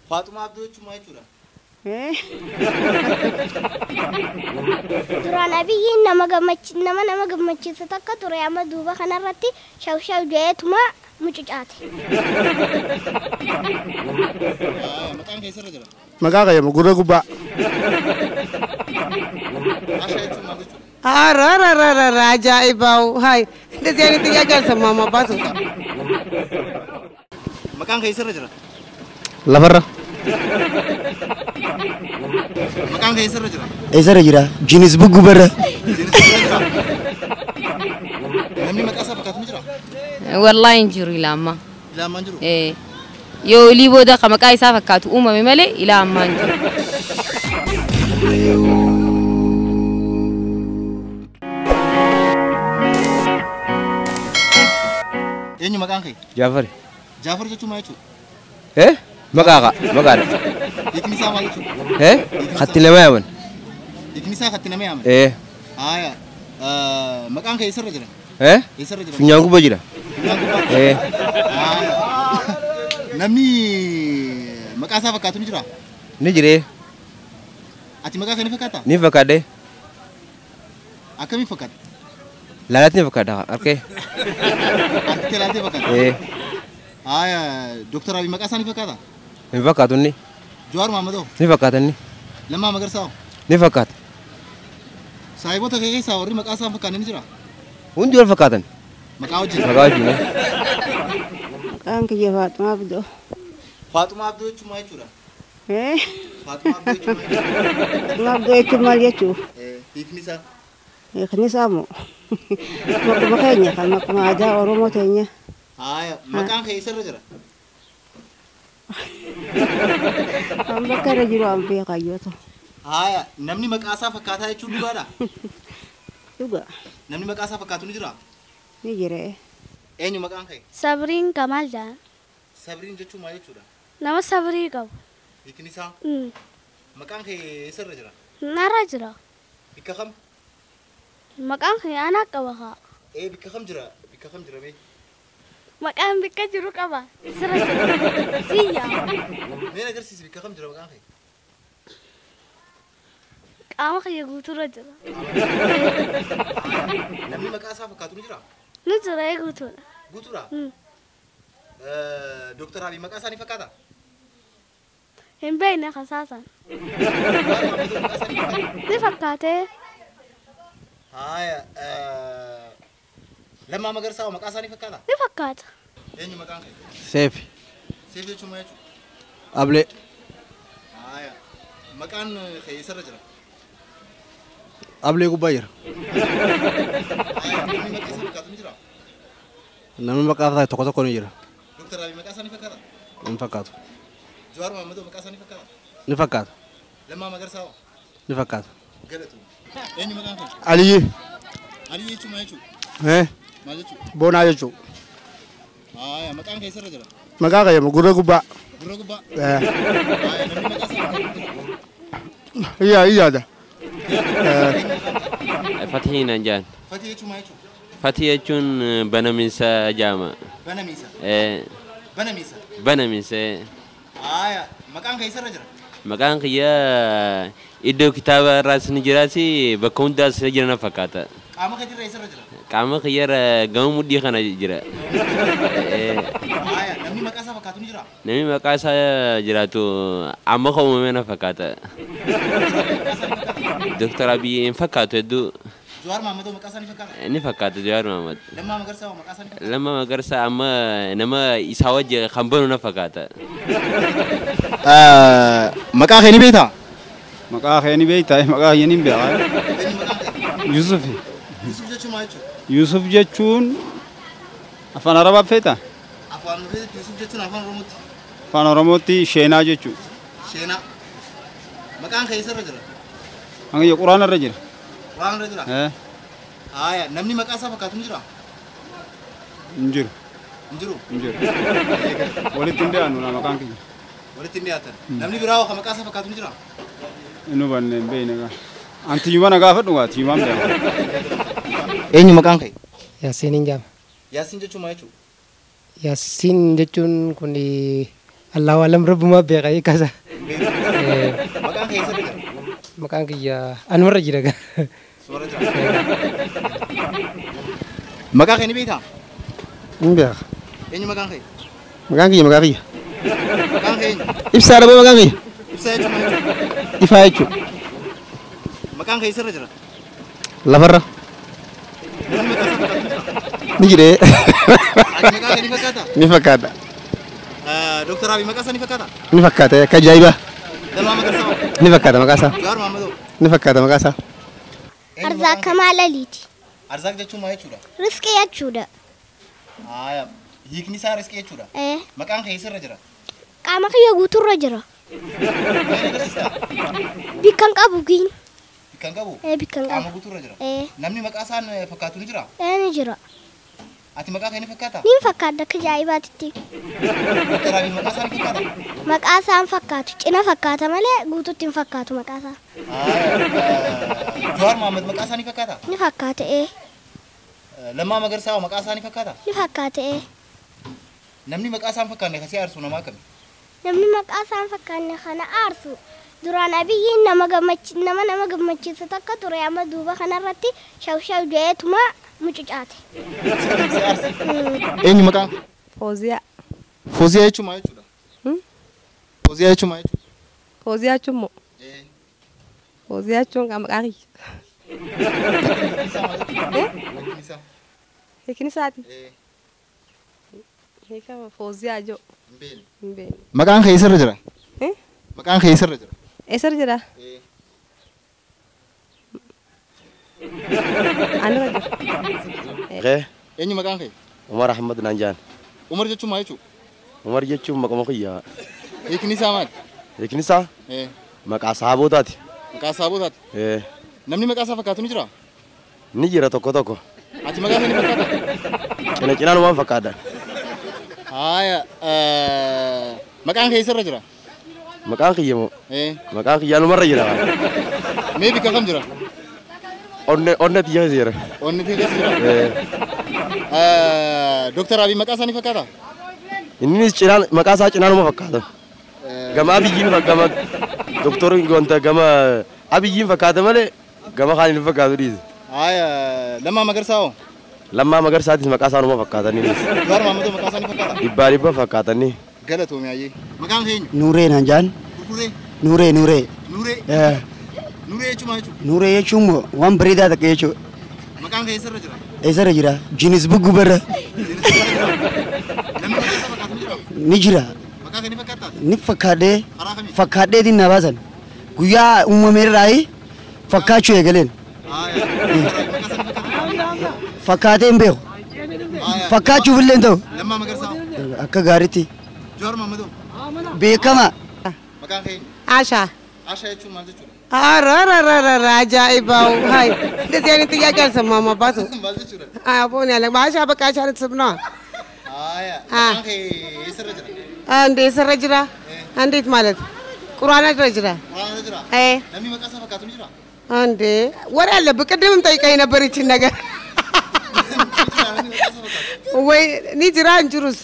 Faatuma Abduu jechuun jechuudha. Duraan abiyyiin nama gammachiisa takka ture amma duuba kanarratti shaw jeetuma mucucaate. Maqaan keessarra jira. Maqaa qayyama gurra gubbaa. Ajaa'ibaa hai ndezi ani tiga galsa mama baatu. Maqaan keessarra jira. Lafarra. Maqaan keessarra jira. Eessarra jira? Jinis buggubarra. Namni maqaa isaa fakkaatu ni jira? Wallahi hin jiru ilaa ammaa. Ilaa ammaa hin jiru? Yoo ilii booda maqaa isaa fakkaatu uumame malee ilaa ammaa hin jiru. Eenyu maqaan kee? Jaafar. Jaafar jechuun maal jechuudha? Maqaa maqaadha. Hiikni isaa maal jechuudha? Khatti nama yaaman. Hiikni isaa khatti nama yaaman? Haaya. Maqaan kee eessarra jira? Eessarra jira? Funyaan gubbaa jira. Funyaan gubbaa? Namni maqaa isaa fakkaatu ni jira? Ni jiree. Ati maqaa kee ni fakkaata? Ni fakkaadhe. Akkamiin fakkaata? Laalatti ni fakkaata harkee. Harkee laaltee fakkaata? Haaya. Dooktar Abiy maqaa isaa ni fakkaata? Ni fakkaatu inni. Jawaar Mohammadoo? Ni fakkaata inni. Lammaa Magarsaa? Ni fakkaata. Saahiboota kee keessaa warri maqaa isaa fakkaatan ni jira? Hundi wal fakkaatan. Maqaa wajjin? Maqaa wajjin. Maqaan kiyya Faatuma Abduu. Faatuma Abduu jechuun maal jechuudha? Faatuma Abduu jechuun maal jechuudha? Faatuma Abduu jechuun maal jechuudha? Hiikni isaa? Hiikni isaa moo? Maquma keenya kan maquma aadaa Oromoo teenya. Haaya. Maqaan kee eessarra jira? Kan bakka irra jiru an beekayyooto. Haaya. Namni maqaa isaa fakkaataa jechuun dhugaadha? Dhugaa. Namni maqaa isaa fakkaatu ni jira? Ni jiree. Eenyu maqaan kee? Sabriin Kamal jedhama. Sabriin jechuun maal jechuudha? Nama sabrii qabu. Hiikni isaa? Maqaan kee eessarra jira? Narra jira. Bikka kam? Maqaan kee anaa qaba haa. Bikka kam jira? Bikka kam jira mee? Maqaan bikka jiru qaba. Sirra jira. Siyyaa. Mee agarsiisi bikka kam jira maqaan kee? Qaama kiyya guutuurra jira. Namni maqaa isaa fakkaatu ni jira? Ni jira guutuudha. Guutuudha? Dooktar Abiy maqaa isaa ni fakkaata? Hin beekne kasaasan. Ni fakkaatee. Haaya. Lammaa Magarsaa maqaa isaa ni fakkaata? Ni fakkaata. Eenyu maqaan kee? Seefi. Seefi jechuun maal jechuudha? Ablee. Haaya. Maqaan kee eessarra jira? Ablee gubbaa jira. Namni maqaa isaa fakkaatu ni jira? Namni maqaa isaa tokko tokko ni jira. Dooktar Abiy maqaa isaa ni fakkaata? Ni fakkaatu. Jawaar Mohammadoo maqaa isaa ni fakkaata? Ni fakkaata. Lammaa Magarsaa Ni fakkaata. galatu. Eenyu maqaan kee? Aliyyi. Aliyyi jechuun maal jechuudha? Maal jechuudha? Boonaa jechuudha. Haaya. Maqaan kee eessarra jira? Maqaa qayyama gurra gubbaa. Gurra gubbaa? Haaya. Namni maqaa isaa fakkaatu ni jira? Iyyaada. Fatih Nanjaan. Fatih jechuun maal jechuudha? Fatih jechuun banamiinsa jaama. Banamiinsa? Banamiinsa? Banamiinsa. Haaya. Maqaan kee eessarra jira? Maqaan kiyya iddoo kitaaba irraas ni jiraasi bakka hundaas ni jira na fakkaata. Qaama kee irra eessarra jira? Qaama kiyya gama mudhii kana jira. Haaya. Namni maqaa isaa fakkaatu ni jira? Namni maqaa isaa jiraatu amma kan uumame na fakkaata. Dooktar Abiy hin fakkaatu hedduu. Jawaar Mohammadoo maqaa isaa ni fakkaata? Ni fakkaata Jawaar Mohammad. Lammaa Magarsaa maqaa isaa ni fakkaata? Lammaa Magarsaa amma nama isaa wajji kan banu na fakkaata. Maqaa kee ni beektaa? Maqaa kee ni beektaa? Maqaa kee ni beekaa? Eenyu maqaan kee? Yusuf. Yusuf jechuun maal jechuudha? Yusuf jechuun afaan Arabaa feetaa? Afaan Yusuf jechuun afaan Oromootti? Afaan Oromootti sheenaa jechuudha. Sheenaa. Maqaan kee eessarra jira? Hanga Quraana irra jira. Quraana irra jira? Haaya. Namni maqaa isaa fakkaatu ni jira? Hin jiru. Hin jiru? Hin jiru. Walitti hin dhiyaannu maqaan kiyya. Walitti hin dhiyaatan? Namni biraa kan maqaa isaa fakkaatu ni jira? Inni hubanne hin beekne gaa. Anti yuumana gaafadhu gaa tiimaan beekaa. Eenyu maqaan kee? Yaasiin hin jaama. Yaasiin jechuun maal jechuudha? Yaasiin jechuun kun الله أعلم رب ما بيغاي كذا Maqaan kee eessarra jira? مكان كيا أنا مرة جيرك Suura jira. Maqaa kee ni beektaa? Mbiyaq. Eenyu maqaan kee? Maqaan kiyya Maqaan kee eenyu? ibsaa dhabee maqaan kiyya Ibsaa jechuun maal jechuudha? ifaa jechuudha. Maqaan kee eessarra jira? Lafarra Namni maqaa isaa fakkaatu ni jira? ni jiree Ati maqaa kee ni fakkaataa? ni fakkaata Dr. Abiy maqaa isaa ni fakkaataa? ni fakkaata akka ajaa'ibaa Lammaa Magarsaa? ni fakkaata maqaa isaa Jawaar Mahammadoo? ni fakkaata maqaa isaa. Arzaaq Kamaalaliiti. Arzaaq jechuun maal jechuudha? Riskii jechuudha. Hiikni isaa riskii jechuudha? Maqaan kee eessarra jira? Qaama kiyya guuturra jira. Maal agarsiisa? Bikkan qabu giin. Bikkan qabu? Bikkan Qaama qabu. guuturra jira? Namni maqaa isaan fakkaatu ni jira? Ni jira. Ati maqaa kee ni fakkaataa? Ni fakkaata akka ajaa'ibaatitti. Dr. Abiy maqaa isaa ni fakkaataa? Maqaa isaan fakkaatu. Cina fakkaata malee guututti hin fakkaatu maqaa isaa. Jawaar Mahammad maqaa isaa ni fakkaataa? Ni fakkaata Lammaa Magarsaa maqaa isaa ni fakkaataa? Ni fakkaata Namni maqaa isaan fakkaanne kasii aarsu namaa kami? Namni maqaa isaan fakkaanne kana aarsu duraan Abiyyiin nama gammachiisa takka ture amma duuba kanarratti shawshaw jeetuma mucucaate. Eenyu maqaan? Fooziyaa. Fooziyaa jechuun maal jechuudha? Fooziyaa jechuun maal jechuudha? Fooziyaa jechuun moo? Fooziyaa jechuun kan maqaa kiyya. Hiikni isaati. Hiikama Fooziyaa joo. Hin beekne. Maqaan kee eessarra jira? Maqaan kee eessarra jira? Eessarra jira? Anirra jira. Eenyu maqaan kee? Umar Ahmad Nanjaan. Umar jechuun maal jechuudha? Umar jechuun maqama kiyyaa. Hiikni isaa maali? Hiikni isaa maqaa saabootaati. Maqaa saabootaati? Namni maqaa isaa fakkaatu ni jira? Ni jira tokko tokko. Ati maqaa kee ni fakkaata? Cina cinaan waan fakkaata. Maqaan kee eessarra jira? Maqaan kiyya moo? Maqaan kiyyaa numarra jira. Mee bikka kam jira? Onne tiyya jira. Onne tiyya jira? Dr. Abiy maqaa isaa ni fakkaata? Innis cinaan maqaa isaa cinaanuma fakkaata. Gama Abiyyiin gama doktoriin wanta gama Abiyyiin fakkaata malee gama kaaniin hin fakkaatu dhiise. Lammaa Magarsaa hoo? Lammaa Magarsaatis maqaa isaanuma fakkaatanii. Jawaar Mahammadoo maqaa isaa ni fakkaata? Dhibbaa dhibba fakkaatanii. Galatoomii ayyee. Maqaan kee eenyu? Nuuree Nanjaan. Kurkuree? Nuuree. Nuuree? Nuuree jechuun maal jechuudha? Nuuree jechuun waan bareedaa takka jechuudha. Maqaan kee eessarra jira? Eessarra jira? Jinis buggubarra. Namni maqaa isaa fakkaatu ni jira? Ni jira. Maqaa kee ni fakkaata? Ni fakkaadhee. Karaa kamii? Fakkaadheetiin na baasan. Guyyaa uumameerraayi fakkaachuu eegaleen. Fakkaatee hin beeku. Fakkaachuuf illee ta'u. Lammaa Magarsaa hoo? Akka gaariitti. Jawaar Mahammadoo? Beekama. Maqaan kee eenyu? Ashaa. Ashaa jechuun maal jechuudha? Ajaa'iba hai እንደዚህ አይነት ጥያቄ አልሰማም አባቱ maal jechuudha? አቦን ያለ ማሻ በቃ ቻለት ስም ነው Maqaan kee eessarra jira? እንዴ ሰረጅራ እንዴት ማለት ቁርአን አድረጅራ Waraana jira? Namni maqaa isaa fakkaatu ni jira? እንዴ ወሬ አለብህ ቅድምም ጠይቀኝ ነበር ይችን ነገር ወይ ኒጅራ እንጅሩስ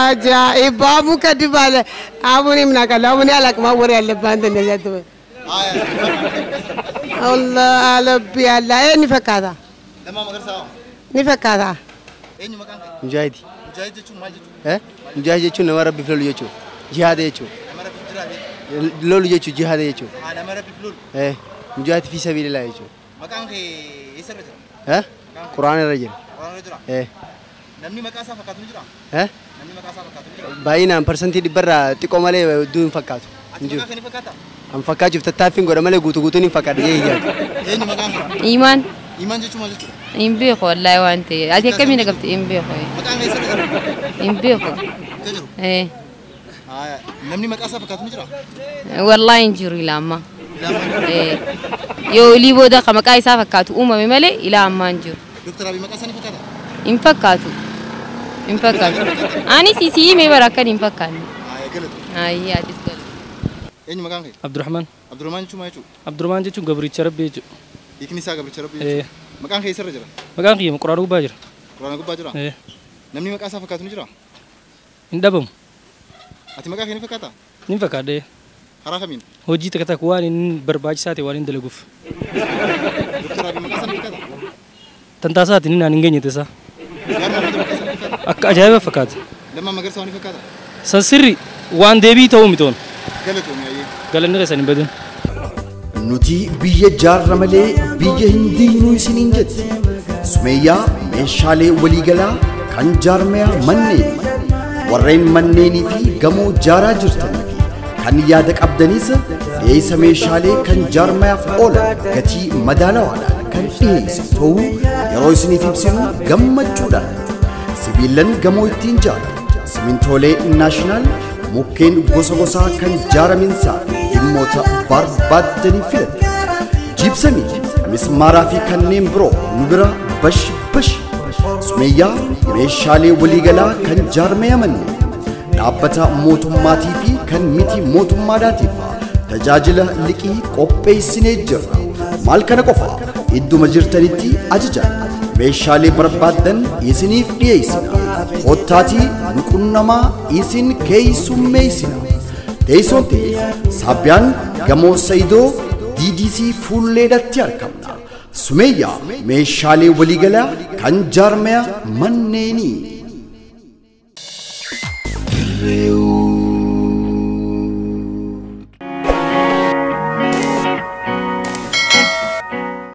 አጃኢብ አቡ ከድብ አለ አቡኔ ምን አውቃለሁ አቡኔ አላውቅም ወሬ አለብህ አንተ እንደዚህ አትበል አላህ አለብ ያላ እኔ ፈካታ Lammaa Magarsaa hoo? ንፈካታ Eenyu maqaan kee? Mujaahidi. Mujaahid jechuun maal jechuudha? Mujaahid jechuun nama rabbiif lolu jechuudha. Jihaada jechuudha. Nama rabbiif jiraate? Lolu jechuudha jihaada jechuudha. Nama rabbiif lolu? Mujaahid fi sabiilillah jechuudha. Maqaan kee eessarra jira? Quraana irra jira. Waraana jira? Namni maqaa isaa fakkaatu ni jira? Namni maqaa isaa fakkaatu ni jira? Baay'inaan parsantii dhibbarraa xiqqoo malee hedduu hin fakkaatu. Ati maqaa kee ni fakkaata? An fakkaachuuf tattaaffiin godha malee guutuun hin fakkaatu jee hiyyaatu. Eenyu maqaan kee? Iman. Iman jechuun maal jechuudha? Hin beeku wallahi waan ta'e. Ati akkamiin qabdi hin beeku. Maqaan kee eessarra jira? Hin beeku. Ka jiru? Namni maqaa isaa fakkaatu ni jira? Wallahi hin jiru ila amma. Yoo olii booda ka maqaa isaa fakkaatu uumame malee ila amma hin jiru. Dr. Abiy maqaa isaa ni fakkaata? Hin fakkaatu. Hin fakkaatu. Ani sisii mee bara akkan hin fakkaanne. Ayyaa atis galu. Eenyu maqaan kee? Abdurrahman. Abdurrahman jechuun maal jechuudha? Abdurrahman jechuun gabricha rabbii jechuudha. Hiikni isaa gabricha rabbii jechuudha? Maqaan kee eessarra jira? Maqaan kiyya quraana gubbaa jira. Quraana gubbaa jira? Namni maqaa isaa fakkaatu ni jira? Hin dhabamu. Ati maqaa kee ni fakkaata? Ni fakkaadhe. Karaa kamiin? Hojii takka takka waan hin barbaachisaa ta'e waan hin dalaguuf. Doktor Abiy maqaa isaa ni fakkaata? Tantaasaati ni naan hin geenye tasaa. Akka ajaa'iba fakkaata. Lammaa Magarsaa waan ni fakkaata? San sirri waan deebii ta'uu mitoon. Galatoomii ayyee. Galanni keessan hin badin. Nuti biyya jaarra malee biyya hin diinuu isiniin jette. Sumeeyyaa meeshaalee waliigalaa kan jaarmaya manneen warreen manneenii fi gamoo jaaraa jirtanii fi kan yaada qabdanis dhiyeessa meeshaalee kan jaarmayaaf oolan gatii madaalawaadhaan kan dhiyeessu ta'uu yeroo isiniif ibsinu gammachuudhaan sibiilan gamoo ittiin jaaran simintoolee naashinaal mukkeen gosa gosaa kan jaaraminsaa dhimmoota barbaaddanii filate jibsamii mismaaraa fi kanneen biroo nu bira bash bash sumeeyyaa meeshaalee waliigalaa kan jaarmaya manneen dhaabbata mootummaatii fi kan miti mootummaadhaatiif tajaajila liqii qopheessinee jirra maal kana qofa idduma jirtanitti ajajaa meeshaalee barbaaddan isiniif dhiyeessina kottaatii nuqunnamaa isin keessummeessina teessoon Saabbiyaan gamoo Sayidoo DDC fuulleedhatti argamna. Sumeeyyaa meeshaalee waliigalaa kan jaarmaya manneenii.